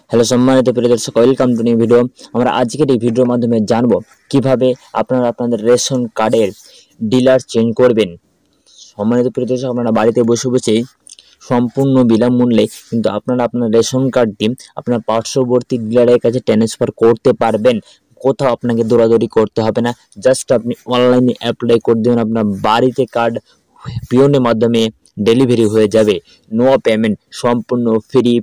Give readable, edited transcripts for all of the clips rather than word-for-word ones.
Hello সম্মানিত প্রিয় দর্শক, ওয়েলকাম টু নিউ ভিডিও। আমরা আজকের এই ভিডিওর মাধ্যমে জানবো কিভাবে আপনারা আপনাদের রেশন কার্ডের ডিলার চেঞ্জ করবেন। সম্মানিত প্রিয় দর্শক, আপনারা বাড়িতে বসে বসেই সম্পূর্ণ বিনামূল্যে কিন্তু আপনারা আপনার রেশন কার্ডটি আপনার পার্শ্ববর্তী ডিলারের কাছে ট্রান্সফার করতে পারবেন। কোথাও আপনাকে দৌড়াদৌড়ি করতে হবে না, জাস্ট আপনি অনলাইনে অ্যাপ্লাই করে দেবেন, আপনার বাড়িতে কার্ড পিওনের মাধ্যমে ডেলিভারি হয়ে যাবে। নো পেমেন্ট, সম্পূর্ণ ফ্রি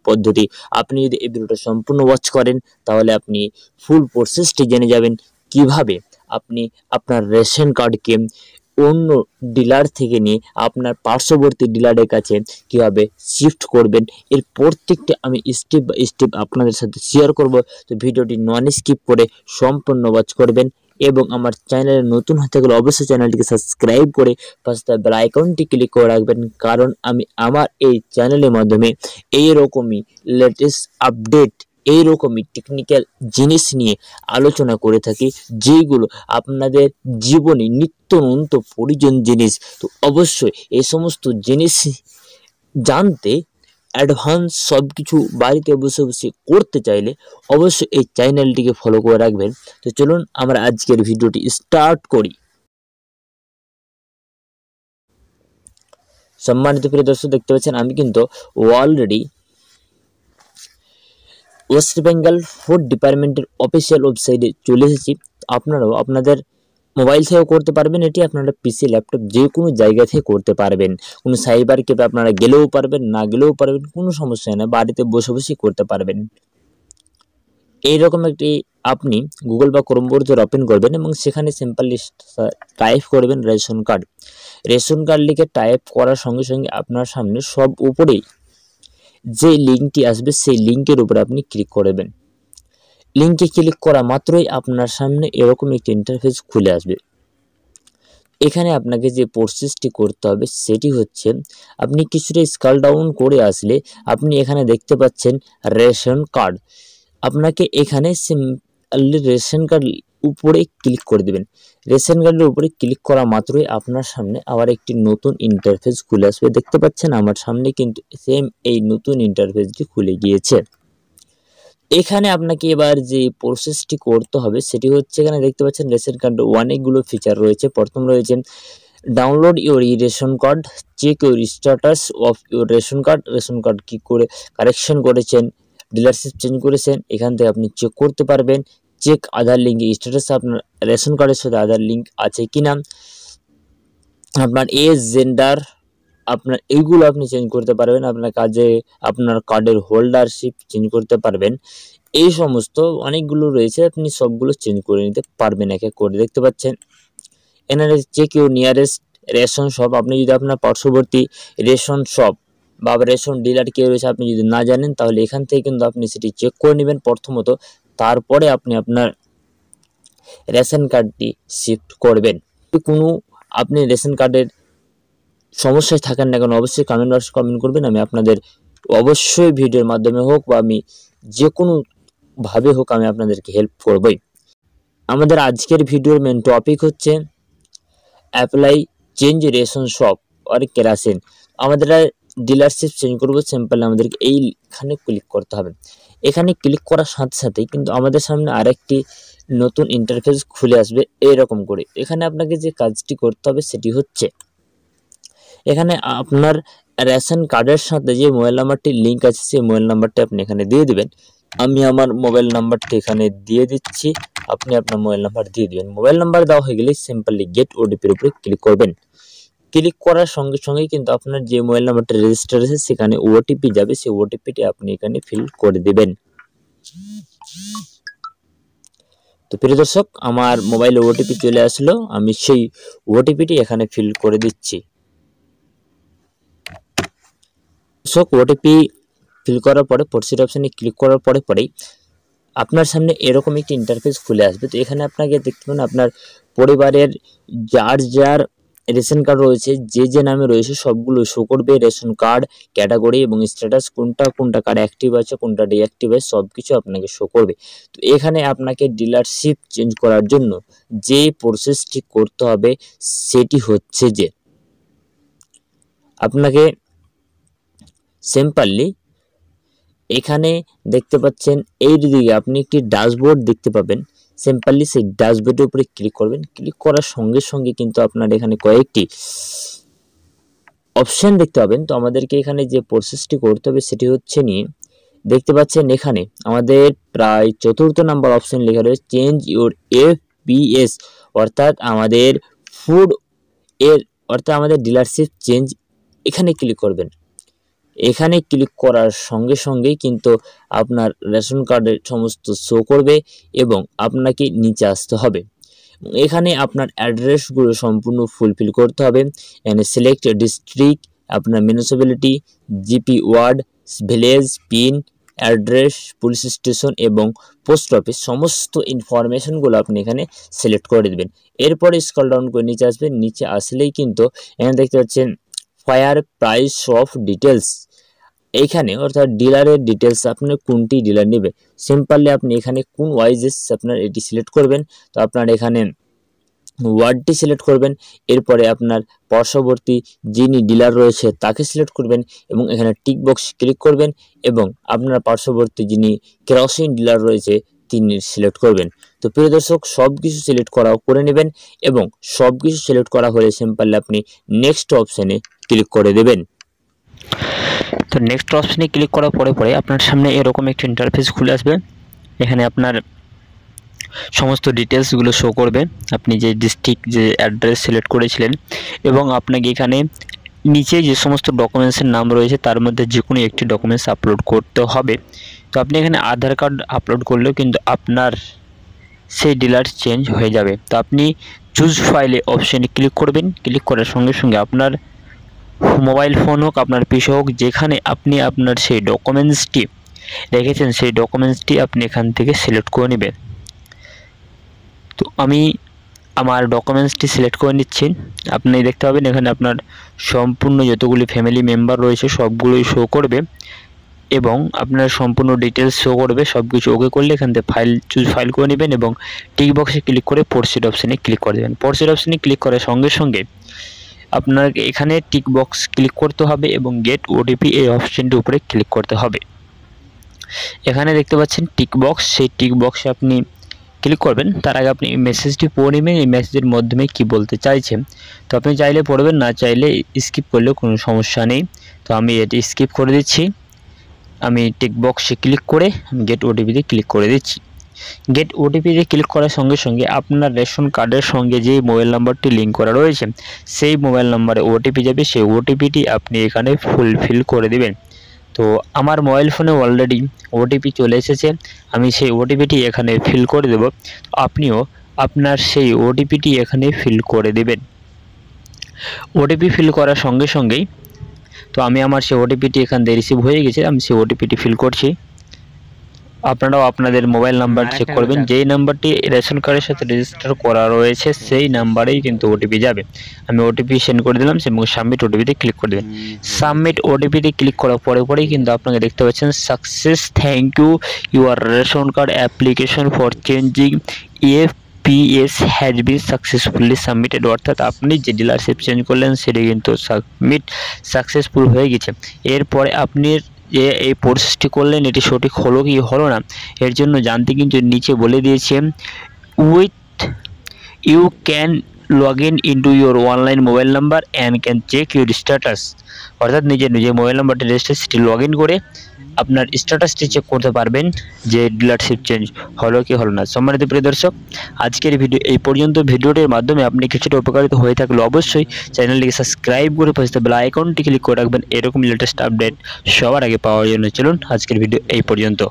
পদ্ধতি। আপনি যদি এই ভিডিওটা সম্পূর্ণ ওয়াচ করেন তাহলে আপনি ফুল প্রসেসটি জেনে যাবেন কিভাবে আপনি আপনার রেশন কার্ডকে অন্য ডিলার থেকে নিয়ে আপনার পার্শ্ববর্তী ডিলারের কাছে কিভাবে শিফট করবেন। এর প্রত্যেকটি আমি স্টেপ বাই স্টেপ আপনাদের সাথে শেয়ার করব। তো ভিডিওটি নন স্কিপ করে সম্পূর্ণ ওয়াচ করবেন এবং আমার চ্যানেলে নতুন হতে গেলে অবশ্যই চ্যানেলটিকে সাবস্ক্রাইব করে পাশে থাকা বেল আইকনটি ক্লিক করে রাখবেন, কারণ আমি আমার এই চ্যানেলের মাধ্যমে এইরকমই লেটেস্ট আপডেট, এইরকমই টেকনিক্যাল জিনিস নিয়ে আলোচনা করে থাকি, যেগুলো আপনাদের জীবনে নিত্য নতুন প্রয়োজন জিনিস। তো অবশ্যই এই সমস্ত জিনিস জানতে অ্যাডভান্স সব কিছু বাড়িতে বসে বসে করতে চাইলে অবশ্যই এই চ্যানেলটিকে ফলো করে রাখবেন। তো চলুন আমরা আজকের ভিডিওটি স্টার্ট করি। সম্মানিত প্রিয় দর্শক, দেখতে পাচ্ছেন আমি কিন্তু অলরেডি ওয়েস্ট বেঙ্গল ফুড ডিপার্টমেন্টের অফিসিয়াল ওয়েবসাইটে চলে এসেছি। আপনারাও আপনাদের মোবাইল থেকেও করতে পারবেন, এটি আপনারা পিসি ল্যাপটপ যে কোনো জায়গা থেকে করতে পারবেন। কোনো সাইবার ক্যাফে আপনারা গেলেও পারবেন, না গেলেও পারবেন, কোনো সমস্যা নেই, বাড়িতে বসে বসেই করতে পারবেন। এইরকম একটি আপনি গুগল বা ক্রোম ব্রাউজার ওপেন করবেন এবং সেখানে সিম্পলি টাইপ করবেন রেশন কার্ড। রেশন কার্ড লিখে টাইপ করার সঙ্গে সঙ্গে আপনার সামনে সব উপরেই যে লিঙ্কটি আসবে সেই লিঙ্কের উপরে আপনি ক্লিক করবেন। লিঙ্কে ক্লিক করা মাত্রই আপনার সামনে এরকম একটি ইন্টারফেস খুলে আসবে। এখানে আপনাকে যে প্রসেসটি করতে হবে সেটি হচ্ছে, আপনি কিছুটা স্ক্রল ডাউন করে আসলে আপনি এখানে দেখতে পাচ্ছেন রেশন কার্ড। আপনাকে এখানে সিম্পলি রেশন কার্ড উপরে ক্লিক করে দেবেন। রেশন কার্ডের উপরে ক্লিক করা মাত্রই আপনার সামনে আবার একটি নতুন ইন্টারফেস খুলে আসবে। দেখতে পাচ্ছেন আমার সামনে কিন্তু সেম এই নতুন ইন্টারফেসটি খুলে গিয়েছে। এখানে আপনাকে এবার যে প্রসেসটি করতে হবে সেটি হচ্ছে, এখানে দেখতে পাচ্ছেন রেশন কার্ডে অনেকগুলো ফিচার রয়েছে। প্রথম রয়েছে download your ration card, check your status of your ration card. Ration card কী করে কারেকশন করেছেন, ডিলারশিপ চেঞ্জ করেছেন, এখান থেকে আপনি চেক করতে পারবেন। চেক আধার লিঙ্ক স্ট্যাটাস, আপনার রেশন কার্ডের সাথে আধার লিঙ্ক আছে কিনা, আপনার এজ, জেন্ডার, আপনার এইগুলো আপনি চেঞ্জ করতে পারবেন। আপনার কাজে আপনার কার্ডের হোল্ডারশিপ চেঞ্জ করতে পারবেন। এই সমস্ত অনেকগুলো রয়েছে, আপনি সবগুলো চেঞ্জ করে নিতে পারবেন এক এক করে। দেখতে পাচ্ছেন এনারে check your nearest ration shop. আপনি যদি আপনার পার্শ্ববর্তী রেশন শপ বা রেশন ডিলার কে রয়েছে আপনি যদি না জানেন, তাহলে এখান থেকে কিন্তু আপনি সেটি চেক করে নেবেন প্রথমত, তারপরে আপনি আপনার রেশন কার্ডটি শিফট করবেন। কোনো আপনি রেশন কার্ডের সমস্যায় থাকেন না কেন, অবশ্যই কমেন্ট বক্সে কমেন্ট করবেন। আমি আপনাদের অবশ্যই ভিডিওর মাধ্যমে হোক বা আমি যে কোনো ভাবে হোক আমি আপনাদেরকে হেল্প করবই। আমাদের আজকের ভিডিওর মেন টপিক হচ্ছে অ্যাপ্লাই চেঞ্জ রেশন শপ আর কেরাসিন। আমাদের ডিলারশিপ চেঞ্জ করবো, সিম্পল আমাদেরকে এইখানে ক্লিক করতে হবে। এখানে ক্লিক করার সাথে সাথেই কিন্তু আমাদের সামনে আরেকটি নতুন ইন্টারফেস খুলে আসবে এরকম করে। এখানে আপনাকে যে কাজটি করতে হবে সেটি হচ্ছে, এখানে আপনার রেশন কার্ডের সাথে যে মোবাইল নাম্বারটি লিঙ্ক আছে সেই মোবাইল নাম্বারটি আপনি এখানে দিয়ে দিবেন। আমি আমার মোবাইল নাম্বারটি এখানে দিয়ে দিচ্ছি, আপনি আপনার মোবাইল নাম্বার দিয়ে দিবেন। মোবাইল নাম্বার দেওয়া হয়ে গেলে সিম্পলি গেট ওটিপির উপরে ক্লিক করবেন। ক্লিক করার সঙ্গে সঙ্গেই কিন্তু আপনার যে মোবাইল নাম্বারটা রেজিস্টার আছে সেখানে ওটিপি যাবে, সেই ওটিপিটি আপনি এখানে ফিল করে দিবেন। তো প্রিয় দর্শক, আমার মোবাইলে ওটিপি চলে আসলো, আমি সেই ওটিপিটি এখানে ফিল করে দিচ্ছি। ওটিপি ফিল করার পরে প্রসিড অপশানে ক্লিক করার পরেই আপনার সামনে এরকম একটি ইন্টারফেস খুলে আসবে। তো এখানে আপনাকে দেখতে পাবেন আপনার পরিবারের যার যার রেশন কার্ড রয়েছে, যে যে নামে রয়েছে সবগুলো শো করবে। রেশন কার্ড ক্যাটাগরি এবং স্ট্যাটাস, কোনটা কার্ড অ্যাক্টিভ আছে কোনটা ডিঅ্যাক্টিভ আছে সব কিছু আপনাকে শো করবে। তো এখানে আপনাকে ডিলারশিপ চেঞ্জ করার জন্য যে প্রসেসটি করতে হবে সেটি হচ্ছে যে, আপনাকে সিম্পলি এখানে দেখতে পাচ্ছেন এই দিকে আপনি একটি ড্যাশবোর্ড দেখতে পাবেন। সিম্পলি সেই ড্যাশবোর্ডের উপরে ক্লিক করবেন। ক্লিক করার সঙ্গে সঙ্গে কিন্তু আপনার এখানে কয়েকটি অপশন দেখতে পাবেন। তো আমাদেরকে এখানে যে প্রসেসটি করতে হবে সেটি হচ্ছে নিয়ে দেখতে পাচ্ছেন এখানে আমাদের প্রায় 4র্থ নাম্বার অপশন লেখা রয়েছে চেঞ্জ ইউর FPS, অর্থাৎ আমাদের ফুড এর অর্থাৎ আমাদের ডিলারশিপ চেঞ্জ। এখানে ক্লিক করবেন। এখানে ক্লিক করার সঙ্গে সঙ্গেই কিন্তু আপনার রেশন কার্ডের সমস্ত শো করবে এবং আপনাকে নিচে আসতে হবে। এখানে আপনার অ্যাড্রেসগুলো সম্পূর্ণ ফুলফিল করতে হবে। এখানে সিলেক্ট ডিস্ট্রিক্ট, আপনার municipality, GP word, village, pin, address, police station এবং পোস্ট অফিস সমস্ত ইনফরমেশনগুলো আপনি এখানে সিলেক্ট করে দেবেন। এরপরে স্ক্রল ডাউন করে নিচে আসবেন। নিচে আসলেই কিন্তু এখানে দেখতে পাচ্ছেন ফায়ার প্রাইস অফ ডিটেলস, এইখানে অর্থাৎ ডিলারের ডিটেলস আপনার কোনটি ডিলার নেবে। সিম্পলি আপনি এখানে কোন ওয়াইজেস আপনার এটি সিলেক্ট করবেন। তো আপনার এখানে ওয়ার্ডটি সিলেক্ট করবেন। এরপরে আপনার পার্শ্ববর্তী যিনি ডিলার রয়েছে তাকে সিলেক্ট করবেন এবং এখানে টিক বক্স ক্লিক করবেন এবং আপনার পার্শ্ববর্তী যিনি কেরোসিন ডিলার রয়েছে তিনি সিলেক্ট করবেন। তো প্রিয় দর্শক, সব কিছু সিলেক্ট করে নেবেন এবং সব কিছু সিলেক্ট করা হলে সিম্পলি আপনি নেক্সট অপশানে ক্লিক করে দেবেন। তো নেক্সট অপশানে ক্লিক করার পরে আপনার সামনে এরকম একটি ইন্টারফেস খুলে আসবে। এখানে আপনার সমস্ত ডিটেলসগুলো শো করবে, আপনি যে ডিস্ট্রিক্ট যে অ্যাড্রেস সিলেক্ট করেছিলেন এবং আপনাকে এখানে নিচে যে সমস্ত ডকুমেন্টসের নাম রয়েছে তার মধ্যে যে কোনো একটি ডকুমেন্টস আপলোড করতে হবে। তো আপনি এখানে আধার কার্ড আপলোড করলেও কিন্তু আপনার সেই ডিলার চেঞ্জ হয়ে যাবে। তো আপনি চুজ ফাইলে অপশানে ক্লিক করবেন। ক্লিক করার সঙ্গে সঙ্গে আপনার মোবাইল ফোন হোক, আপনার পিসি হোক, যেখানে আপনি আপনার সেই ডকুমেন্টসটি রেখেছেন সেই ডকুমেন্টসটি আপনি এখান থেকে সিলেক্ট করে নেবেন। তো আমি আমার ডকুমেন্টসটি সিলেক্ট করে নিচ্ছি। আপনি দেখতে পাবেন এখানে আপনার সম্পূর্ণ যতগুলি ফ্যামিলি মেম্বার রয়েছে সবগুলোই শো করবে এবং আপনার সম্পূর্ণ ডিটেলস শো করবে। সব কিছু ওকে করলে এখান থেকে চুজ ফাইল করে নেবেন এবং টিক বক্সে ক্লিক করে প্রসিড অপশানে ক্লিক করে দেবেন। প্রসিড অপশানে ক্লিক করার সঙ্গে সঙ্গে আপনার এখানে টিক বক্স ক্লিক করতে হবে এবং গেট ওটিপি এই অপশানটির উপরে ক্লিক করতে হবে। এখানে দেখতে পাচ্ছেন টিক বক্স, সেই টিক বক্সে আপনি ক্লিক করবেন। তার আগে আপনি মেসেজটি পড়ে নেবেন, এই মেসেজের মাধ্যমে কি বলতে চাইছেন। তো আপনি চাইলে পড়বেন, না চাইলে স্কিপ করলেও কোনো সমস্যা নেই। তো আমি এটি স্কিপ করে দিচ্ছি। আমি টিক বক্সে ক্লিক করে গেট ওটিপিতে ক্লিক করে দিচ্ছি। গেট ওটিপিতে ক্লিক করার সঙ্গে সঙ্গে আপনার রেশন কার্ডের সঙ্গে যে মোবাইল নাম্বারটি লিঙ্ক করা রয়েছে সেই মোবাইল নাম্বারে ওটিপি যাবে। সেই ওটিপিটি আপনি এখানে ফুলফিল করে দেবেন। তো আমার মোবাইল ফোনে অলরেডি ওটিপি চলে এসেছে, আমি সেই ওটিপিটি এখানে ফিল করে দেব। আপনিও আপনার সেই ওটিপিটি এখানে ফিল করে দেবেন। ওটিপি ফিল করার সঙ্গে সঙ্গেই তো আমি আমার সেই ওটিপিটি এখান থেকে রিসিভ হয়ে গেছে, আমি সেই ওটিপিটি ফিল করছি। আপনারাও আপনাদের মোবাইল নাম্বার চেক করবেন, যেই নাম্বারটি রেশন কার্ডের সাথে রেজিস্টার করা রয়েছে সেই নাম্বারেই কিন্তু ওটিপি যাবে। আমি ওটিপি সেন্ড করে দিলাম এবং সাবমিট ওটিপিতে ক্লিক করে দেবেন। সাবমিট ওটিপিতে ক্লিক করার পরেই কিন্তু আপনাকে দেখতে পাচ্ছেন success, thank you, your ration card application for changing FPS has been successfully submitted, অর্থাৎ আপনি যে ডিলারশিপ চেঞ্জ করলেন সেটি কিন্তু সাকসেসফুল হয়ে গেছে। এরপরে আপনি যে এই প্রসেসটি করলেন এটি সঠিক হলো কি হলো না এর জন্য জানতে কিন্তু নিচে বলে দিয়েছে with you can log in into your online mobile number and can check your status, অর্থাৎ নিজের মোবাইল নাম্বারটি রেজিস্টার সেটি লগ ইন করে আপনার স্ট্যাটাসটি চেক করতে পারবেন যে ডিলারশিপ চেঞ্জ হলো কি হলো না। সম্মানিত প্রিয় দর্শক, আজকের ভিডিও এই পর্যন্ত। ভিডিওটির মাধ্যমে আপনি কিছুটা উপকারিত হয়ে থাকলে অবশ্যই চ্যানেলটিকে সাবস্ক্রাইব করে পাশে বেল আইকনটি ক্লিক করে রাখবেন এরকম লেটেস্ট আপডেট সবার আগে পাওয়ার জন্য। চলুন আজকের ভিডিও এই পর্যন্ত।